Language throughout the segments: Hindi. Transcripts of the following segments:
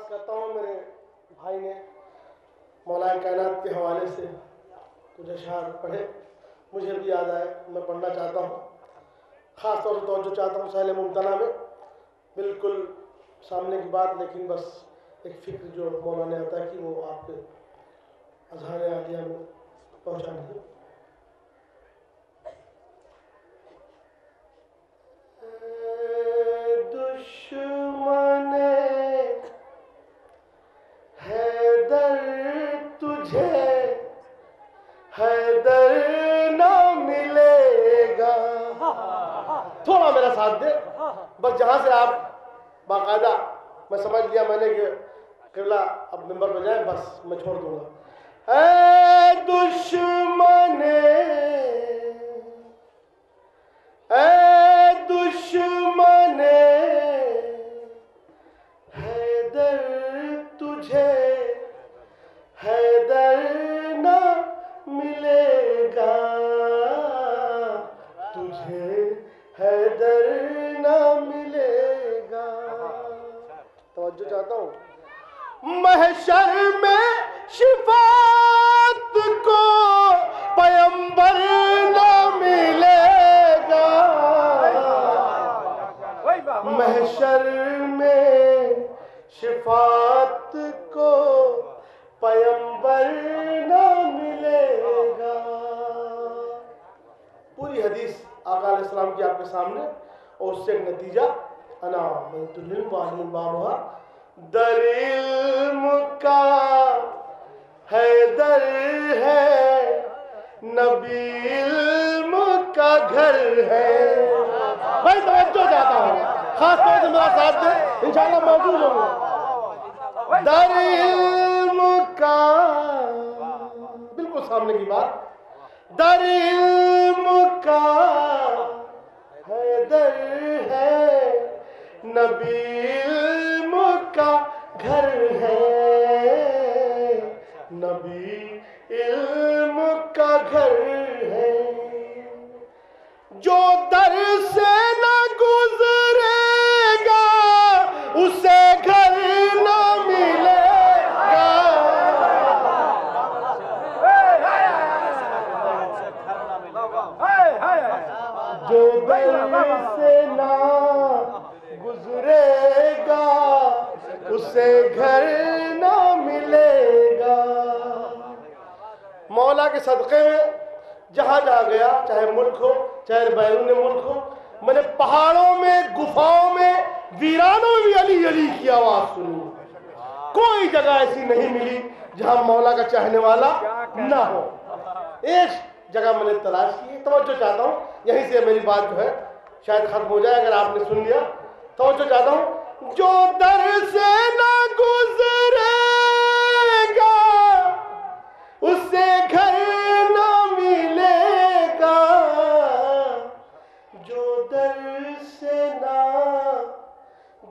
करता हूँ मेरे भाई ने मौलाए कायनात के हवाले से कुछ अशआर पढ़े, मुझे भी याद आए, मैं पढ़ना चाहता हूँ। ख़ास तौर से तवज्जो चाहता हूँ साहिल मुमतना में, बिल्कुल सामने की बात, लेकिन बस एक फ़िक्र जो मौला ने आता है कि वो आपके अज़हार आलिया में पहुँचानी है। दुश्मने हैदर तुझे हैदर ना मिलेगा। थोड़ा मेरा साथ दे, बस जहाँ से आप बाकायदा मैं समझ लिया मैंने कि किबला अब मिंबर पर जाए, बस मैं छोड़ दूंगा। ऐ दुश्मने हैदर तुझे हैदर ना मिलेगा, तुझे हैदर ना मिलेगा। तवज्जो चाहता हूँ। महशर में शिफात को पैगंबर ना मिलेगा, महशर में शिफात को पैगंबर ना मिलेगा। पूरी हदीस आका अलैहिस्सलाम की आपके सामने, और उससे एक नतीजा अना बाबा दर इल्म का हैदर है, नबी इल्म का घर है। भाई तवज्जो चाहता हूँ, खास तौर से मेरा साथ दे, इंशाअल्लाह मौजूद होंगे। दर इल्म का, बिल्कुल सामने की बात, दर इल्म का हैदर है, नबी इल्म का घर है, नबी इल्म का घर है। जो दर से न गुजरेगा उसे घर न मिलेगा, जो दर से न गुजरेगा उसे घर न मिलेगा। मौला के सदक़े में जहाँ जहाँ गया, चाहे मुल्क हो चाहे बैरून मुल्क हो, मैंने पहाड़ों में, गुफाओं में, वीरानों में भी अली अली की आवाज़ सुनी। कोई जगह ऐसी नहीं मिली जहाँ मौला का चाहने वाला ना हो। एक जगह मैंने तलाश की, तवज्जो चाहता हूँ, यहीं से मेरी बात जो है शायद खत्म हो जाए अगर आपने सुन लिया। तवज्जो चाहता हूँ। जो दर से ना गुजरेगा उससे घर ना मिलेगा, जो दर से ना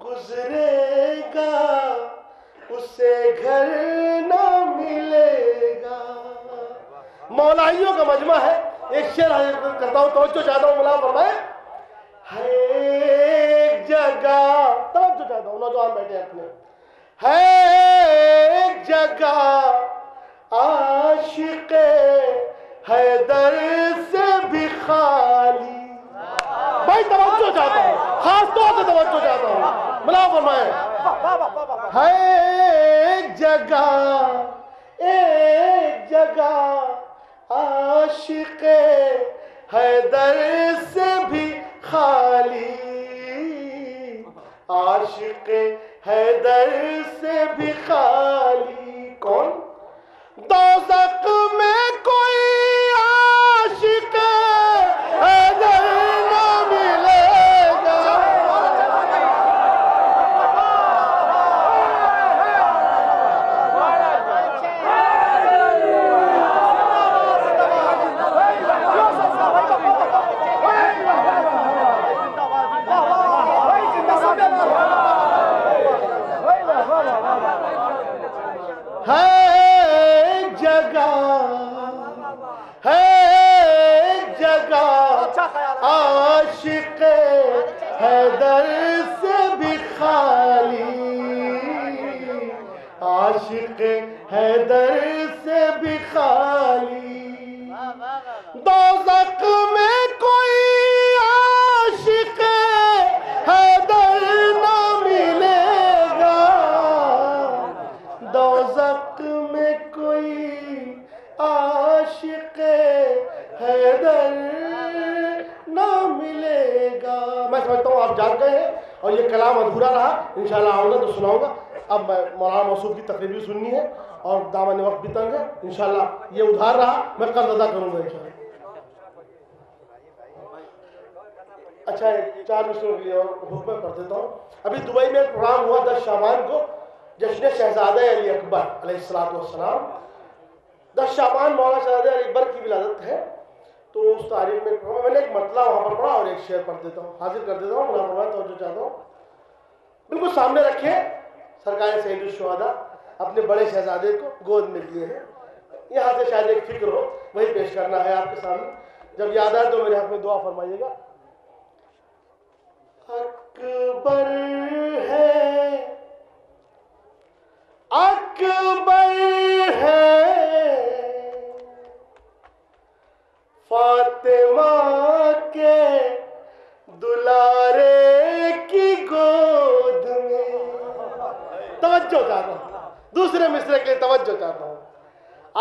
गुजरेगा उससे घर ना मिलेगा। मौलाइयों का मजमा है, एक शेर हाजिर करता हूँ, तवज्जो चाहता हूँ, मुला फरमाए। है एक जगह, तवज्जो चाहता हूँ, नौजवान बैठे अपने, है एक जगह आशिक़े हैदर से भी खाली। भाई तवज्जो चाहता हूँ, खास तौर से तवज्जो चाहता हूँ, मुला फरमाए। है एक जगह आशिक़े हैदर से भी खाली, आशिक़े हैदर से भी खाली। कौन? दोज़ख में कोई आशिक़ हैदर न मिलेगा, आशिक़ हैदर से भी खाली, आशिक हैदर से भी खाली। दोज़ख में कोई आशिक हैदर न मिलेगा, दोज़ख में कोई आशिक हैदर न मिलेगा। मैं समझता हूँ आप जान गए हैं और ये कलाम अधूरा रहा, इंशाल्लाह आऊँगा तो सुनाऊंगा। अब मैं मौलाना मौसूफ की तकरीर भी सुननी है और दामन वक्त भी तंग है, इंशाल्लाह ये उधार रहा, मैं कर्ज अदा करूँगा इंशाल्लाह। अच्छा 4 मिनटों के लिए और हुक्म कर देता हूँ। अभी दुबई में एक प्रोग्राम हुआ 10 शाबान को, जश्न शहजादे अली अकबर अलैहिस्सलाम। 10 शाबान मौलाना शहजादे अली अकबर की विलादत है, तो उस तारीख में मैंने एक मतला वहाँ पर पढ़ा और एक शेर पढ़ देता हूँ, हाजिर कर देता हूँ। मुलाकात तो जो चाहता हूँ बिल्कुल सामने रखे। सरकार सईदुल शुहदा अपने बड़े शहजादे को गोद में लिए हैं, यहाँ से शायद एक फिक्र हो, वही पेश करना है आपके सामने। जब याद आए तो मेरे हाथ में दुआ फरमाइएगा। अकबर है, अकबर है, फातिमा के दुलारे की गोद में। तवज्जो चाहता हूँ, दूसरे मिसरे के लिए तवज्जो चाहता हूँ।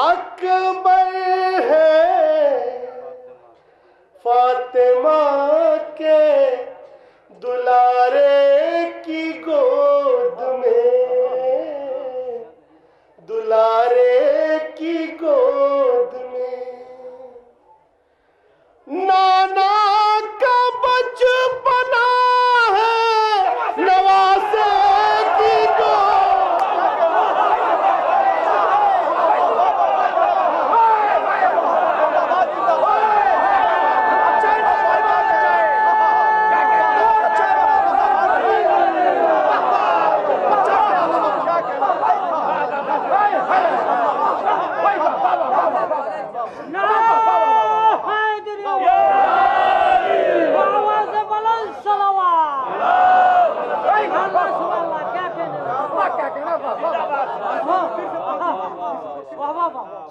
अकबर है, फातिमा के दुलारे की गोद में, दुलारे की गोद में। नाना का बचपना है, नवासे की गोद।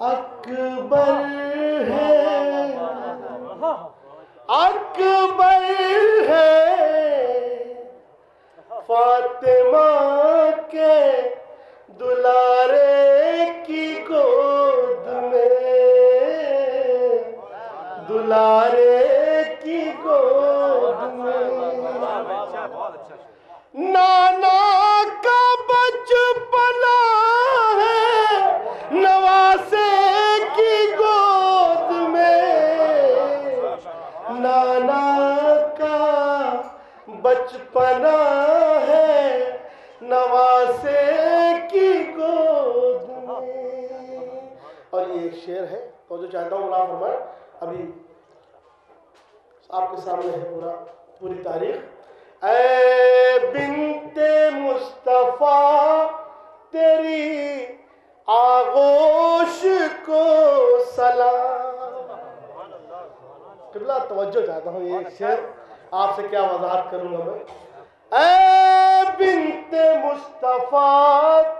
अकबर है, अकबर है, फातिमा के दुलारे की गोद में, दुलारे की गोद में। नाना का बचपना है, नवासे की गोद में। नाना का बचपना है, नवासे की गोद में। और ये एक शेर है तो जो चाहता हूँ मुला फरमाए, अभी आपके सामने है पूरी तारीख। ऐ बिन्ते मुस्तफा तेरी आगोश को सलाम। किबला तवज्जो चाहता हूँ, ये शेर आपसे क्या वजाहत करूँगा मैं। ऐ बिन्ते मुस्तफा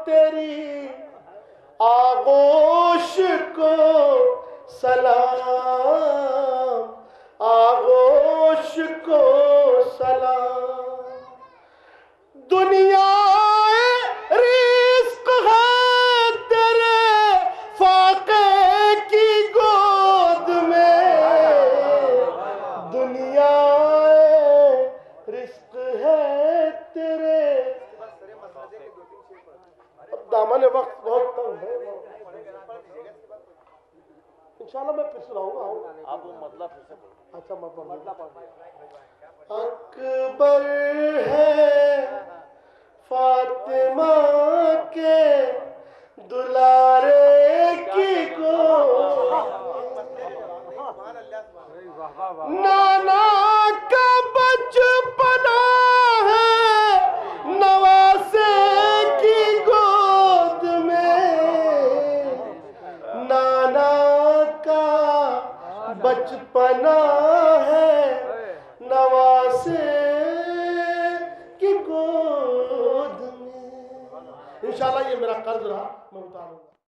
तेरी आगोश को सलाम, आगोश को सलाम। दुनिया रिस्क है तेरे फाके की गोद में, दुनिया रिस्क है तेरे। अब दामन वक्त बहुत तंग है, इंशाल्लाह मैं फिर सुनाऊंगा। आप वो मतलब अच्छा मतलब अकबर है, फातिमा के दुलारे की गोद। नाना का बचपना है, नवासे की गोद में। नाना का बचपना है, नवासे की गोद में। इंशाल्लाह ये मेरा कर्ज रहा, मैं उतारूंगा।